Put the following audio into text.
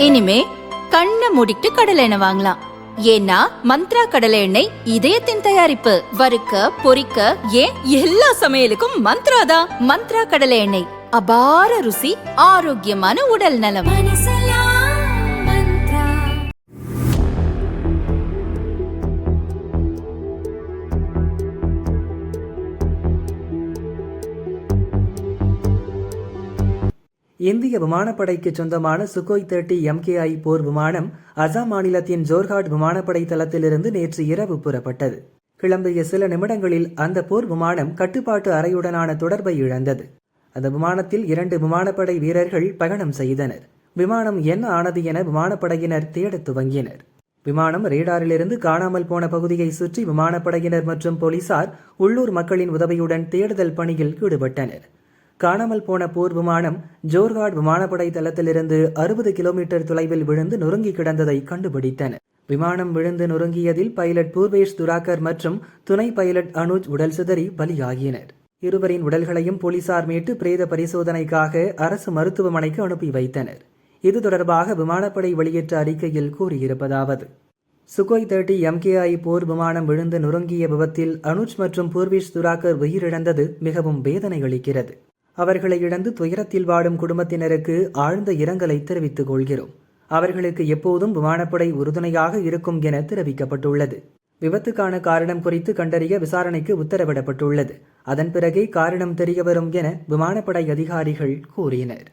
இனிமே கண்ணை மூடிட்டு கடலை எண்ணெய் வாங்கலாம். ஏன்னா மந்த்ரா கடலை எண்ணெய் இதயத்தின் தயாரிப்பு. வறுக்க பொரிக்க ஏன் எல்லா சமையலுக்கும் மந்த்ரா தான். மந்த்ரா கடலை எண்ணெய், அபார ருசி, ஆரோக்கியமான உடல் நலம். இந்திய விமானப்படைக்கு சொந்தமான சுகோய் 30 MKI போர் விமானம் அசாம் மாநிலத்தின் ஜோர்ஹாட் விமானப்படை தளத்திலிருந்து நேற்று இரவு புறப்பட்டது. கிளம்பிய சில நிமிடங்களில் அந்த போர் விமானம் கட்டுப்பாட்டு அறையுடனான தொடர்பை இழந்தது. அந்த விமானத்தில் 2 விமானப்படை வீரர்கள் பயணம் செய்தனர். விமானம் என்ன ஆனது என விமானப்படையினர் தேடத் துவங்கினர். விமானம் ரேடாரிலிருந்து காணாமல் போன பகுதியை சுற்றி விமானப்படையினர் மற்றும் போலீசார் உள்ளூர் மக்களின் உதவியுடன் தேடுதல் பணியில் ஈடுபட்டனர். காணாமல் போன போர் விமானம் ஜோர்ஹாட் விமானப்படை தளத்திலிருந்து 60 கிலோமீட்டர் தொலைவில் விழுந்து நொறுங்கி கிடந்ததை கண்டுபிடித்தனர். விமானம் விழுந்து நொறுங்கியதில் பைலட் பூர்வேஷ் துராக்கர் மற்றும் துணை பைலட் அனுஜ் உடல் சிதறி பலியாகினர். இருவரின் உடல்களையும் போலீசார் மீட்டு பிரேத பரிசோதனைக்காக அரசு மருத்துவமனைக்கு அனுப்பி வைத்தனர். இது தொடர்பாக விமானப்படை வெளியிட்ட அறிக்கையில் கூறியிருப்பதாவது: சுகோய் 30 MKI போர் விமானம் விழுந்து நொறுங்கிய விபத்தில் அனுஜ் மற்றும் பூர்வேஷ் துராக்கர் உயிரிழந்தது மிகவும் வேதனை அளிக்கிறது. அவர்களை இழந்து துயரத்தில் வாடும் குடும்பத்தினருக்கு ஆழ்ந்த இரங்கலை தெரிவித்துக் கொள்கிறோம். அவர்களுக்கு எப்போதும் விமானப்படை உறுதுணையாக இருக்கும் என தெரிவிக்கப்பட்டுள்ளது. விபத்துக்கான காரணம் குறித்து கண்டறிய விசாரணைக்கு உத்தரவிடப்பட்டுள்ளது. அதன் பிறகே காரணம் தெரியவரும் என விமானப்படை அதிகாரிகள் கூறினர்.